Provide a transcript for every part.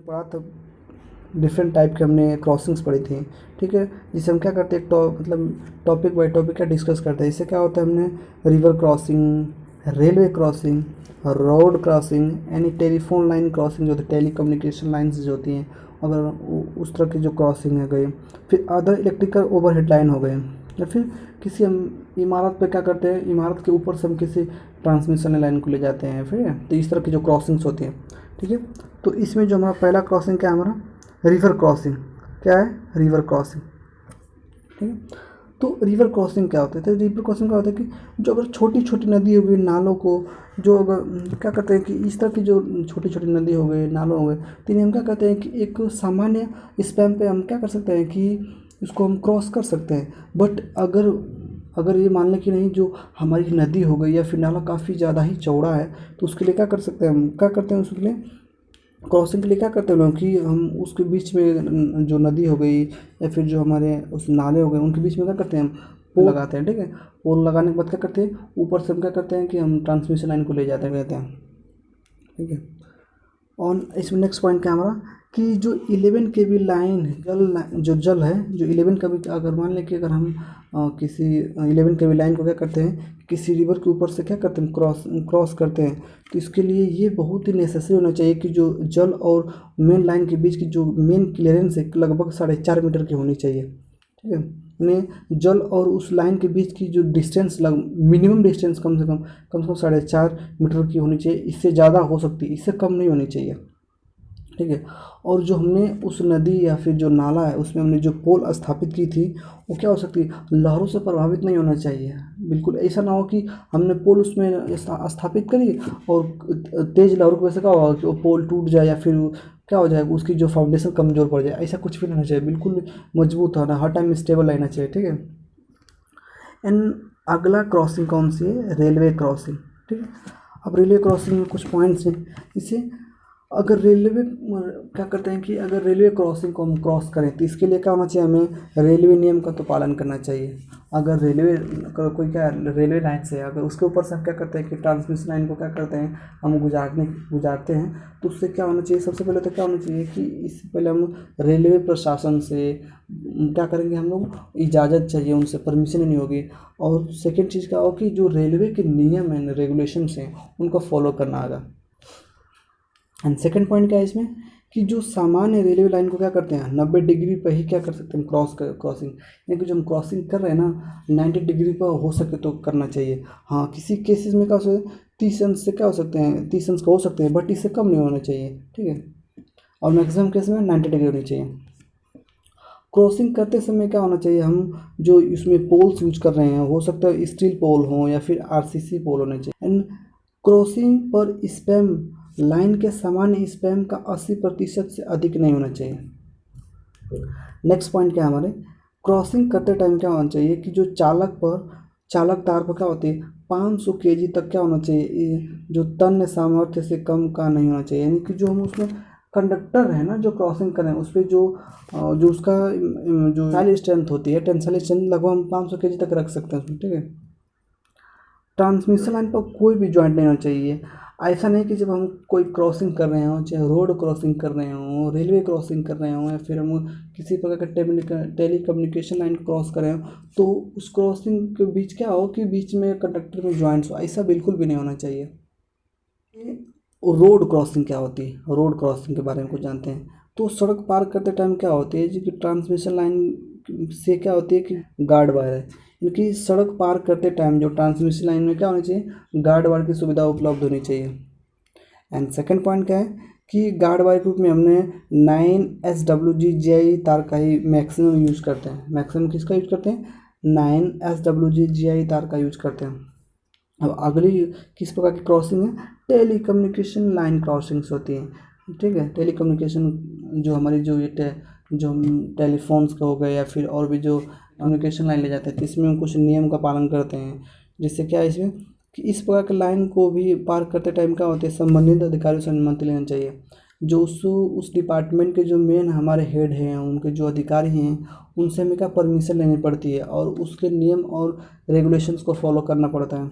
पढ़ा था, different type के हमने क्रॉसिंग्स पढ़ी थी, ठीक है। जिसे हम क्या करते हैं, मतलब टॉपिक बाय टॉपिक का डिस्कस करते हैं। इससे क्या होता है, हमने river crossing, railway crossing, road crossing, यानी टेलीफोन लाइन क्रॉसिंग जो होती है, टेली कम्युनिकेशन लाइन्स जो होती हैं, अगर उस तरह की जो क्रॉसिंग है गई। फिर अदर इलेक्ट्रिकल ओवरहेड लाइन हो गए, या फिर किसी हम इमारत पे क्या करते हैं, इमारत के ऊपर से हम किसी ट्रांसमिशन लाइन को ले जाते हैं, फिर तो इस तरह की जो क्रॉसिंग्स होती हैं, ठीक है। तो इसमें जो हमारा पहला क्रॉसिंग क्या है, हमारा रिवर क्रॉसिंग। क्या है, रिवर क्रॉसिंग, ठीक है। तो रिवर क्रॉसिंग क्या होता है, तो रिवर क्रॉसिंग क्या होता है कि जो अगर छोटी छोटी नदी हो गई, नालों को जो अगर क्या करते हैं कि इस तरह की जो छोटी छोटी नदी हो गई, नालों हो गए, तो इन्हें हम क्या करते हैं कि एक सामान्य स्पैम पे हम क्या कर सकते हैं कि इसको हम क्रॉस कर सकते हैं। बट अगर अगर ये मान लें कि नहीं, जो हमारी नदी हो गई या फिर नाला काफ़ी ज़्यादा ही चौड़ा है, तो उसके लिए क्या कर सकते हैं, हम क्या करते हैं उसके लिए, क्रॉसिंग के लिए क्या करते हैं लोग कि हम उसके बीच में जो नदी हो गई या फिर जो हमारे उस नाले हो गए, उनके बीच में क्या करते हैं, हम पोल लगाते हैं, ठीक है। पोल लगाने के बाद क्या करते हैं, ऊपर से हम क्या करते हैं कि हम ट्रांसमिशन लाइन को ले जाते रहते हैं, ठीक है। और इसमें नेक्स्ट पॉइंट क्या है हमारा, कि जो 11 केवी लाइन जो जल है, जो 11 कभी अगर मान लें कि अगर हम किसी 11 केवी लाइन को क्या करते हैं, किसी रिवर के ऊपर से क्या करते हैं, क्रॉस करते हैं, तो इसके लिए ये बहुत ही नेसेसरी होना चाहिए कि जो जल और मेन लाइन के बीच की जो मेन क्लियरेंस है लगभग 4.5 मीटर की होनी चाहिए, ठीक है। यानी जल और उस लाइन के बीच की जो डिस्टेंस मिनिमम डिस्टेंस कम से कम 4.5 मीटर की होनी चाहिए। इससे ज़्यादा हो सकती है, इससे कम नहीं होनी चाहिए, ठीक है। और जो हमने उस नदी या फिर जो नाला है उसमें हमने जो पोल स्थापित की थी, वो क्या हो सकती है, लहरों से प्रभावित नहीं होना चाहिए। बिल्कुल ऐसा ना हो कि हमने पोल उसमें स्थापित करी और तेज़ लहरों की वजह से क्या होगा कि वो पोल टूट जाए या फिर क्या हो जाएगा, उसकी जो फाउंडेशन कमज़ोर पड़ जाए, ऐसा कुछ भी नहीं होना चाहिए। बिल्कुल मजबूत होना, हर टाइम स्टेबल रहना चाहिए, ठीक है। एंड अगला क्रॉसिंग कौन सी है, रेलवे क्रॉसिंग, ठीक है। अब रेलवे क्रॉसिंग में कुछ पॉइंट्स हैं। इसे अगर रेलवे क्या करते हैं कि अगर रेलवे क्रॉसिंग को हम क्रॉस करें, तो इसके लिए क्या होना चाहिए, हमें रेलवे नियम का तो पालन करना चाहिए। अगर रेलवे कोई क्या रेलवे लाइन से अगर उसके ऊपर से हम क्या करते हैं कि ट्रांसमिशन लाइन को क्या करते हैं, हम गुजारते हैं, तो उससे क्या होना चाहिए, सबसे पहले तो क्या होना चाहिए कि इससे पहले हम रेलवे प्रशासन से क्या करेंगे, हम लोग इजाज़त चाहिए, उनसे परमिशन नहीं होगी। और सेकेंड चीज़ क्या हो कि जो रेलवे के नियम हैं, रेगुलेशंस हैं, उनको फॉलो करना आएगा। एंड सेकंड पॉइंट क्या है इसमें, कि जो सामान्य रेलवे लाइन को क्या करते हैं, 90 डिग्री पर ही क्या कर सकते हैं, क्रॉसिंग, यानी कि जो हम क्रॉसिंग कर रहे हैं ना, 90 डिग्री पर हो सके तो करना चाहिए। हाँ, किसी केसेस में क्या हो सकता है, 30 अंश से क्या हो सकते हैं, 30 अंश का हो सकते हैं, बट इससे कम नहीं होना चाहिए, ठीक है। और मैक्सिमम केस में 90 डिग्री होनी चाहिए। क्रॉसिंग करते समय क्या होना चाहिए, हम जो इसमें पोल्स यूज कर रहे हैं, हो सकता है स्टील पोल हो या फिर आरसीसी पोल होने चाहिए। एंड क्रॉसिंग पर स्पैम लाइन के सामान्य स्पैम का 80% से अधिक नहीं होना चाहिए। नेक्स्ट पॉइंट क्या है हमारे, क्रॉसिंग करते टाइम क्या होना चाहिए कि जो चालक तार पर क्या होती है, 500 केजी तक क्या होना चाहिए, जो तन्य सामर्थ्य से कम का नहीं होना चाहिए। यानी कि जो हम उसमें कंडक्टर है ना, जो क्रॉसिंग करें उस पर जो उसका जो टेंसाइल स्ट्रेंथ होती है, टेंसाइल स्ट्रेंथ लगभग हम 500 केजी तक रख सकते हैं उसमें, ठीक है। ट्रांसमिशन लाइन पर कोई भी जॉइंट नहीं होना चाहिए। ऐसा नहीं कि जब हम कोई क्रॉसिंग कर रहे हों, चाहे रोड क्रॉसिंग कर रहे हों, रेलवे क्रॉसिंग कर रहे हों, या फिर हम किसी प्रकार का टेली कम्युनिकेशन लाइन क्रॉस कर रहे हो, तो उस क्रॉसिंग के बीच क्या हो कि बीच में कंडक्टर में जॉइंट्स हो, ऐसा बिल्कुल भी नहीं होना चाहिए। रोड क्रॉसिंग क्या होती है, रोड क्रॉसिंग के बारे में कुछ जानते हैं। तो सड़क पार करते टाइम क्या होती है, जो कि ट्रांसमिशन लाइन से क्या होती है कि गार्ड वायर है, इनकी सड़क पार करते टाइम जो ट्रांसमिशन लाइन में क्या होनी चाहिए, गार्ड वायर की सुविधा उपलब्ध होनी चाहिए। एंड सेकंड पॉइंट क्या है कि गार्ड वायर के रूप में हमने 9 SWG/GI तार का ही मैक्सिमम यूज करते हैं। मैक्सिमम किसका यूज करते हैं, 9 SWG/GI तार का यूज करते हैं। अब अगली किस प्रकार की क्रॉसिंग है, टेली कम्युनिकेशन लाइन क्रॉसिंग्स होती हैं, ठीक है। टेली कम्युनिकेशन जो हमारी जो जो टेलीफोन्स का हो गए या फिर और भी जो कम्युनिकेशन लाइन ले जाते हैं, तो इसमें हम कुछ नियम का पालन करते हैं। जिससे क्या है इसमें कि इस प्रकार की लाइन को भी पार करते टाइम क्या होते हैं, संबंधित अधिकारियों से अनुमति लेना चाहिए। जो उस डिपार्टमेंट के जो मेन हमारे हेड हैं, उनके जो अधिकारी हैं, उनसे हमें क्या परमिशन लेनी पड़ती है और उसके नियम और रेगुलेशंस को फॉलो करना पड़ता है।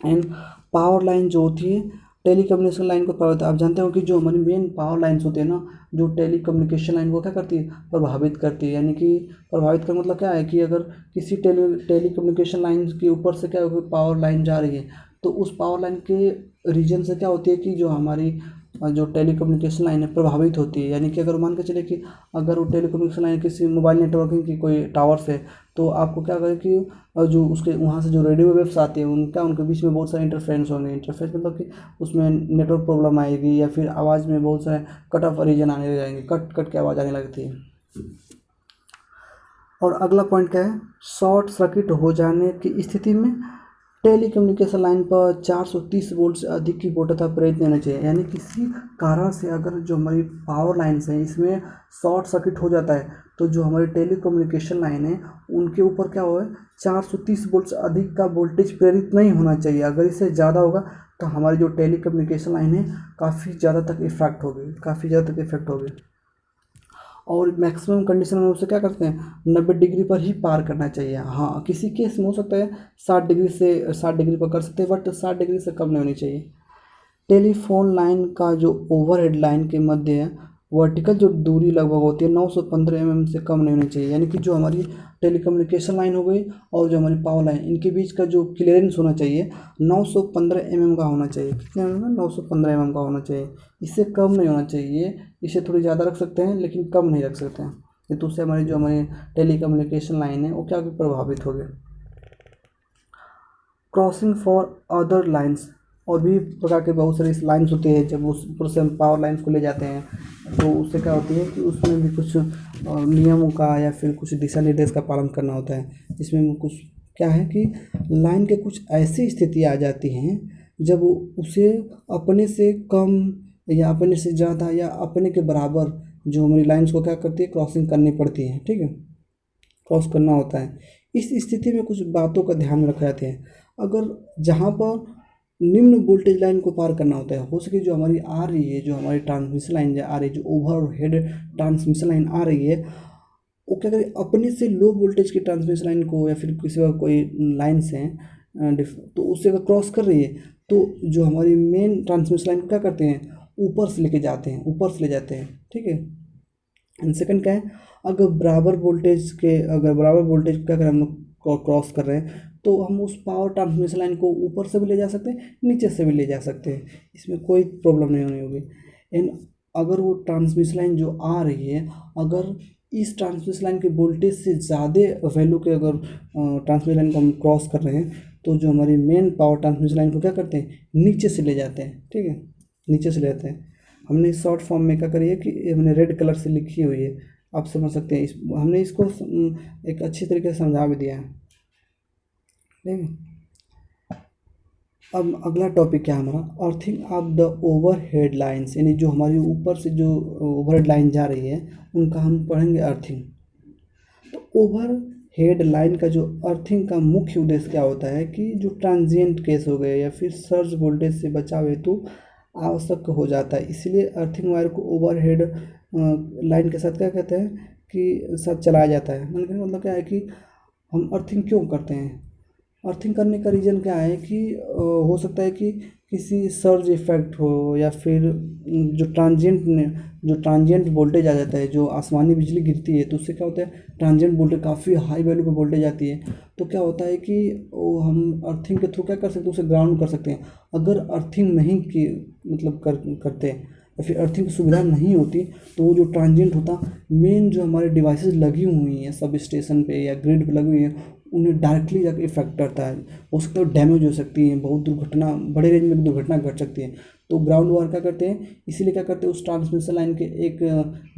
एंड पावर लाइन जो होती है टेली कम्युनिकेशन लाइन को प्रभावित, आप जानते हो कि जो हमारी मेन पावर लाइन्स होती है ना, जो टेली कम्युनिकेशन लाइन को क्या करती है, प्रभावित करती है। यानी कि प्रभावित का मतलब क्या है कि अगर किसी टेली कम्युनिकेशन लाइन के ऊपर से क्या पावर लाइन जा रही है, तो उस पावर लाइन के रीजन से क्या होती है कि जो हमारी जो टेली कम्युनिकेशन लाइन है प्रभावित होती है। यानी कि अगर मान के चले कि अगर वो टेली कम्युनिकेशन लाइन किसी मोबाइल नेटवर्किंग की कोई टावर से, तो आपको क्या करें कि जो उसके वहाँ से जो रेडियो वेव्स आती हैं उनका उनके बीच में बहुत सारे इंटरफेरेंस होंगे। इंटरफेरेंस मतलब कि उसमें नेटवर्क प्रॉब्लम आएगी, या फिर आवाज़ में बहुत सारे कट ऑफ रीजन आने लग जाएंगे, कट कट के आवाज़ आने लगती है। और अगला पॉइंट क्या है, शॉर्ट सर्किट हो जाने की स्थिति में टेली कम्युनिकेशन लाइन पर 430 वोल्ट से अधिक की वोल्टता प्रेरित नहीं होनी चाहिए। यानी किसी कारण से अगर जो हमारी पावर लाइन्स हैं इसमें शॉर्ट सर्किट हो जाता है, तो जो हमारी टेली कम्युनिकेशन लाइन है उनके ऊपर क्या हो, 430 वोल्ट से अधिक का वोल्टेज प्रेरित नहीं होना चाहिए। अगर इससे ज़्यादा होगा तो हमारी जो टेली कम्युनिकेशन लाइन है काफ़ी ज़्यादा तक इफेक्ट होगी। और मैक्सिमम कंडीशन में उसे क्या करते हैं, 90 डिग्री पर ही पार करना चाहिए। हाँ, किसी केस में हो सकता है 60 डिग्री पर कर सकते हैं, बट 60 डिग्री से कम नहीं होनी चाहिए। टेलीफोन लाइन का जो ओवरहेड लाइन के मध्य वर्टिकल जो दूरी लगभग होती है 915 mm से कम नहीं होनी चाहिए। यानी कि जो हमारी टेलीकम्युनिकेशन लाइन हो गई और जो हमारी पावर लाइन, इनके बीच का जो क्लियरेंस होना चाहिए 915 mm का होना चाहिए। कितने mm का, 915 mm का होना चाहिए। इससे कम नहीं होना चाहिए। इसे थोड़ी ज़्यादा रख सकते हैं लेकिन कम नहीं रख सकते हैं, तो उससे हमारी टेलीकम्युनिकेशन लाइन है वो क्या प्रभावित होगी। क्रॉसिंग फॉर अदर लाइन्स, और भी प्रकार के बहुत सारी लाइन्स होती है। जब उस ऊपर से हम पावर लाइन्स को ले जाते हैं तो उससे क्या होती है कि उसमें भी कुछ नियमों का या फिर कुछ दिशा निर्देश का पालन करना होता है। इसमें कुछ क्या है कि लाइन के कुछ ऐसी स्थिति आ जाती हैं जब उसे अपने से कम या अपने से ज़्यादा या अपने के बराबर जो हमारी लाइन्स को क्या करती है, क्रॉसिंग करनी पड़ती है। ठीक है, क्रॉस करना होता है। इस स्थिति में कुछ बातों का ध्यान रखा जाते हैं। अगर जहाँ पर निम्न वोल्टेज लाइन को पार करना होता है, हो सके जो हमारी आ रही है, जो हमारी ट्रांसमिशन लाइन आ रही है, जो ओवरहेड ट्रांसमिशन लाइन आ रही है, वो क्या करें, अपने से लो वोल्टेज की ट्रांसमिशन लाइन को या फिर किसी और कोई लाइन्स हैं तो उससे अगर क्रॉस कर रही है, तो जो हमारी मेन ट्रांसमिशन लाइन को क्या करते हैं, ऊपर से ले जाते हैं। ठीक है। एंड सेकंड क्या है, अगर बराबर वोल्टेज क्या करें हम लोग क्रॉस कर रहे हैं, तो हम उस पावर ट्रांसमिशन लाइन को ऊपर से भी ले जा सकते हैं, नीचे से भी ले जा सकते हैं। इसमें कोई प्रॉब्लम नहीं होनी होगी। एंड अगर वो ट्रांसमिशन लाइन जो आ रही है, अगर इस ट्रांसमिशन लाइन के वोल्टेज से ज़्यादा वैल्यू के अगर ट्रांसमिशन लाइन को हम क्रॉस कर रहे हैं, तो जो हमारी मेन पावर ट्रांसमिशन लाइन को क्या करते हैं, नीचे से ले जाते हैं। ठीक है, नीचे से ले जाते हैं। हमने शॉर्ट फॉर्म में क्या करी है कि हमने रेड कलर से लिखी हुई है, आप समझ सकते हैं। हमने इसको एक अच्छी तरीके से समझा भी दिया है। ठीक है। अब अगला टॉपिक क्या है हमारा, earthing of the overhead lines, यानी जो हमारी ऊपर से जो ओवरहेड लाइन जा रही है उनका हम पढ़ेंगे अर्थिंग। तो ओवरहेड लाइन का जो अर्थिंग का मुख्य उद्देश्य क्या होता है कि जो ट्रांजिएंट केस हो गए या फिर सर्ज वोल्टेज से बचाव हेतु आवश्यक हो जाता है। इसलिए अर्थिंग वायर को ओवरहेड लाइन के साथ क्या कहते हैं कि साथ चलाया जाता है। मतलब क्या है कि हम अर्थिंग क्यों करते हैं, अर्थिंग करने का रीज़न क्या है कि हो सकता है कि किसी सर्ज इफेक्ट हो, या फिर जो ट्रांजिएंट वोल्टेज आ जाता है, जो आसमानी बिजली गिरती है तो उससे क्या होता है, ट्रांजिएंट वोल्टेज काफ़ी हाई वैल्यू पे वोल्टेज आती है, तो क्या होता है कि वो हम अर्थिंग के थ्रू क्या कर सकते हैं, उसे ग्राउंड कर सकते हैं। अगर अर्थिंग नहीं की मतलब करते या फिर अर्थिंग की सुविधा नहीं होती, तो वो जो ट्रांजिएंट होता, मेन जो हमारे डिवाइसेस लगी हुई हैं सब स्टेशन पे या ग्रिड पे लगी हुई हैं, उन्हें डायरेक्टली जाकर इफेक्ट करता है। हो सकता है डैमेज हो सकती है, बहुत दुर्घटना, बड़े रेंज में दुर्घटना घट सकती है। तो ग्राउंड वायर क्या करते हैं, इसीलिए क्या करते हैं, उस ट्रांसमिशन लाइन के एक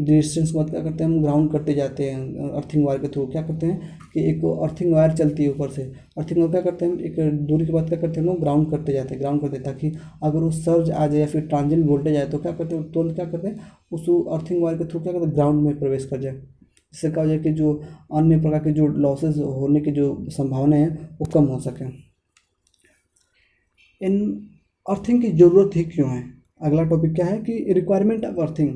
डिस्टेंस के बाद क्या करते हैं, हम ग्राउंड करते जाते हैं अर्थिंग वायर के थ्रू। क्या करते हैं कि एक अर्थिंग वायर चलती है ऊपर से, अर्थिंग वायर क्या करते हैं, एक दूरी के बाद क्या करते हैं, हम लोग ग्राउंड करते जाते हैं, ताकि अगर वो सर्ज आ जाए या फिर ट्रांजिएंट वोल्टेज आए तो क्या करते हैं, तुरंत क्या करते हैं, उस अर्थिंग वायर के थ्रू क्या करते हैं, ग्राउंड में प्रवेश कर जाए। इससे क्या हो जाए कि जो अन्य प्रकार के जो लॉसेस होने की जो संभावना है वो कम हो सके। इन अर्थिंग की ज़रूरत ही क्यों है, अगला टॉपिक क्या है कि रिक्वायरमेंट ऑफ अर्थिंग,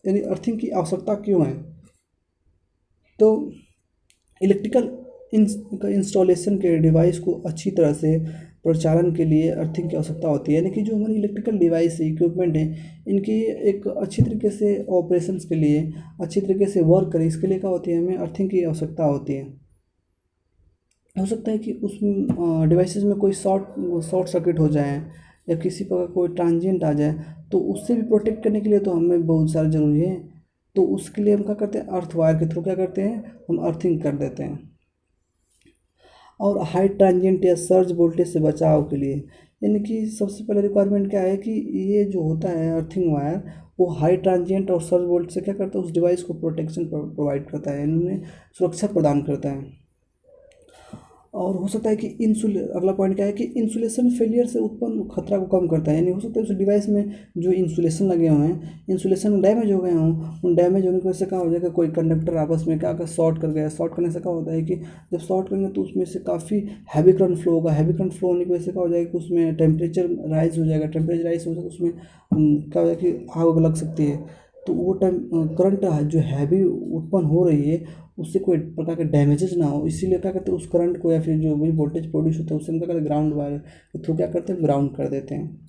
यानी अर्थिंग की आवश्यकता क्यों है। तो इलेक्ट्रिकल इंस्टॉलेशन के डिवाइस को अच्छी तरह से प्रचालन के लिए अर्थिंग की आवश्यकता होती है। यानी कि जो हमारी इलेक्ट्रिकल डिवाइस इक्विपमेंट है, इनकी एक अच्छी तरीके से ऑपरेशंस के लिए, अच्छी तरीके से वर्क करे, इसके लिए क्या होती है, हमें अर्थिंग की आवश्यकता होती है। हो सकता है कि उस डिवाइसेस में कोई शॉर्ट सर्किट हो जाए या किसी प्रकार कोई ट्रांजिएंट आ जाए, तो उससे भी प्रोटेक्ट करने के लिए तो हमें बहुत सारा ज़रूरी है। तो उसके लिए हम क्या करते हैं, अर्थ वायर के थ्रू क्या करते हैं, हम अर्थिंग कर देते हैं। और हाई ट्रांजिएंट या सर्ज वोल्टेज से बचाव के लिए, यानी कि सबसे पहले रिक्वायरमेंट क्या है कि ये जो होता है अर्थिंग वायर, वो हाई ट्रांजिएंट और सर्ज वोल्ट से क्या करता है, उस डिवाइस को प्रोटेक्शन प्रोवाइड करता है, यानी उन्हें सुरक्षा प्रदान करता है। और हो सकता है कि अगला पॉइंट क्या है कि इंसुलेशन फेलियर से उत्पन्न खतरा को कम करता है। यानी हो सकता है उस डिवाइस में जो इंसुलेशन लगे हुए हैं, इंसुलेशन डैमेज हो गए हों, उन डैमेज होने की वजह से क्या हो जाएगा, कोई कंडक्टर आपस में क्या शॉर्ट कर गया। शॉर्ट करने से क्या होता है कि जब शॉर्ट करेंगे तो उसमें से काफ़ी हैवी करंट फ्लो होगा। हैवी करंट फ्लो होने की वजह से क्या हो जाएगा कि उसमें टेम्परेचर राइज हो जाएगा। टेम्परेचर राइज हो जाएगा, उसमें क्या हो जाएगा कि आग लग सकती है। तो वो करंट जो हैवी उत्पन्न हो रही है, उससे कोई प्रकार के डैमेजेस ना हो, इसीलिए क्या करते हैं, उस करंट को या फिर जो भी वोल्टेज प्रोड्यूस होता है उससे हम क्या करते हैं, ग्राउंड वायर के थ्रू क्या करते हैं, ग्राउंड कर देते हैं।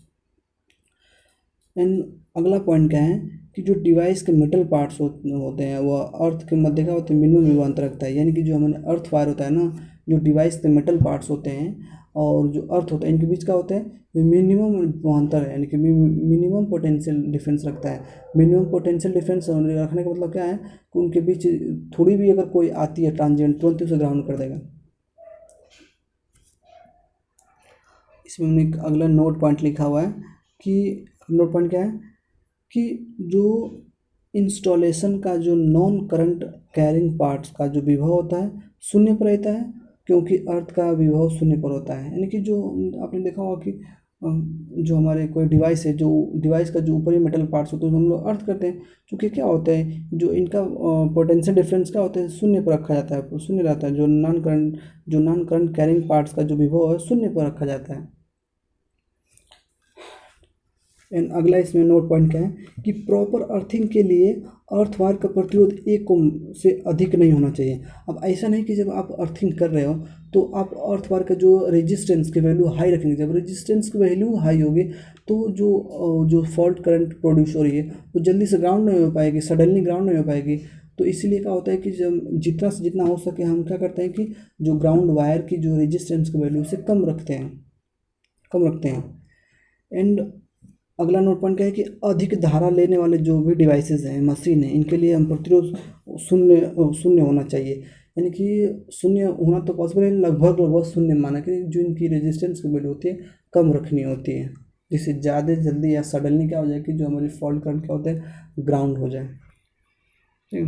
एंड अगला पॉइंट क्या है कि जो डिवाइस के मेटल पार्ट्स होते हैं वह अर्थ के मध्य क्या होते हैं, मिनिमम विभवांतर रखता है। यानी कि जो हमारे अर्थ वायर होता है ना, जो डिवाइस के मेटल पार्ट्स होते हैं और जो अर्थ होता है, इनके बीच क्या होता है, मिनिमम विभवांतर है, यानी कि मिनिमम पोटेंशियल डिफरेंस रखता है। मिनिमम पोटेंशियल डिफरेंस रखने का मतलब क्या है कि उनके बीच थोड़ी भी अगर कोई आती है ट्रांजिएंट, तुरंत उसे ग्राउंड कर देगा। इसमें हमने एक अगला नोट पॉइंट लिखा हुआ है कि नोट पॉइंट क्या है कि जो इंस्टॉलेशन का जो नॉन करंट कैरिंग पार्ट्स का जो विभव होता है शून्य पर रहता है, क्योंकि अर्थ का विभव शून्य पर होता है। यानी कि जो आपने देखा होगा कि जो हमारे कोई डिवाइस है, जो डिवाइस का जो ऊपरी मेटल पार्ट्स होते हैं हम लोग अर्थ करते हैं, क्योंकि क्या होता है, जो इनका पोटेंशियल डिफरेंस क्या होता है, शून्य पर रखा जाता है, शून्य रहता है। जो नॉन करंट कैरिंग पार्ट्स का जो विभव है शून्य पर रखा जाता है। एंड अगला इसमें नोट पॉइंट क्या है कि प्रॉपर अर्थिंग के लिए अर्थ वायर का प्रतिरोध 1 से अधिक नहीं होना चाहिए। अब ऐसा नहीं कि जब आप अर्थिंग कर रहे हो तो आप अर्थ वायर का जो रेजिस्टेंस की वैल्यू हाई रखेंगे। जब रेजिस्टेंस की वैल्यू हाई होगी तो जो फॉल्ट करंट प्रोड्यूस हो रही है वो जल्दी से ग्राउंड नहीं हो पाएगी, सडनली ग्राउंड नहीं हो पाएगी। तो इसीलिए क्या होता है कि जब जितना से जितना हो सके हम क्या करते हैं कि जो ग्राउंड वायर की जो रेजिस्टेंस की वैल्यू उसे कम रखते हैं। एंड अगला नोट पॉइंट क्या है कि अधिक धारा लेने वाले जो भी डिवाइसेस हैं, मशीन है, इनके लिए हम प्रतिरोध शून्य होना चाहिए। यानी कि शून्य होना तो पॉसिबल है, लगभग शून्य माना कि जो इनकी रेजिस्टेंस की वैल्यू होती है कम रखनी होती है, जिससे ज़्यादा जल्दी या सडनली क्या हो जाए कि जो हमारी फॉल्ट करंट क्या होता है, ग्राउंड हो जाए। ठीक।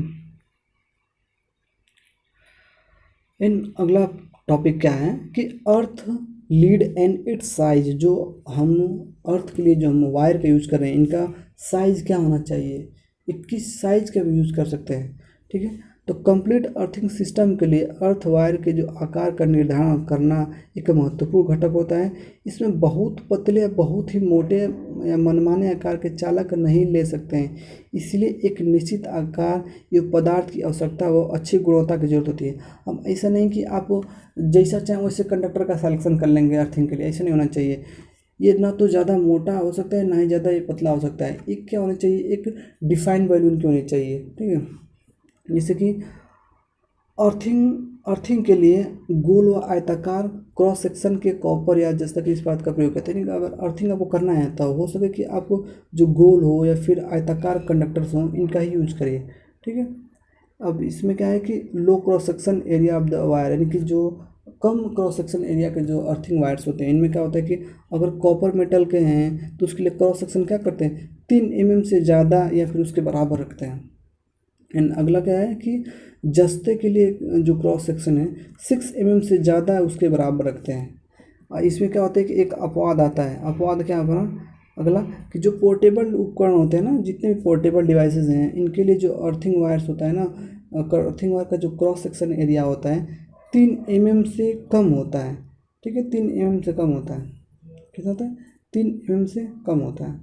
अगला टॉपिक क्या है कि अर्थ लीड एंड इट्स साइज। जो हम अर्थ के लिए जो हम वायर का यूज़ कर रहे हैं, इनका साइज़ क्या होना चाहिए, ये किस साइज़ का भी यूज़ कर सकते हैं। ठीक है, तो कंप्लीट अर्थिंग सिस्टम के लिए अर्थ वायर के जो आकार का निर्धारण करना एक महत्वपूर्ण घटक होता है। इसमें बहुत पतले, बहुत ही मोटे या मनमाने आकार के चालक नहीं ले सकते हैं, इसलिए एक निश्चित आकार या पदार्थ की आवश्यकता व अच्छी गुणवत्ता की जरूरत होती है। अब ऐसा नहीं कि आप जैसा चाहें वैसे कंडक्टर का सिलेक्शन कर लेंगे अर्थिंग के लिए, ऐसा नहीं होना चाहिए। ये ना तो ज़्यादा मोटा हो सकता है, ना ही ज़्यादा ये पतला हो सकता है। एक क्या होना चाहिए, एक डिफाइंड वैल्यू इनकी होनी चाहिए। ठीक है, जैसे कि अर्थिंग के लिए गोल व आयताकार क्रॉस सेक्शन के कॉपर या जैसा कि इस बात का प्रयोग करते हैं। अगर अर्थिंग आपको करना है तो हो सके कि आपको जो गोल हो या फिर आयताकार कंडक्टर्स हों, इनका ही यूज करिए। ठीक है, अब इसमें क्या है कि low cross section area of the wire, यानी कि जो कम क्रॉस सेक्शन एरिया के जो अर्थिंग वायर्स होते हैं, इनमें क्या होता है कि अगर कॉपर मेटल के हैं तो उसके लिए क्रॉस सेक्शन क्या करते हैं, 3 mm से ज़्यादा या फिर उसके बराबर रखते हैं। एंड अगला क्या है कि जस्ते के लिए जो क्रॉस सेक्शन है 6 mm से ज़्यादा उसके बराबर रखते हैं। और इसमें क्या होता है कि एक अपवाद आता है। अपवाद क्या बना अगला कि जो पोर्टेबल उपकरण होते हैं ना, जितने भी पोर्टेबल डिवाइसेस हैं, इनके लिए जो अर्थिंग वायर्स होता है ना, अर्थिंग वायर का जो क्रॉस सेक्शन एरिया होता है 3 mm से कम होता है। ठीक है, 3 mm से कम होता है। कितना होता है, 3 mm से कम होता है।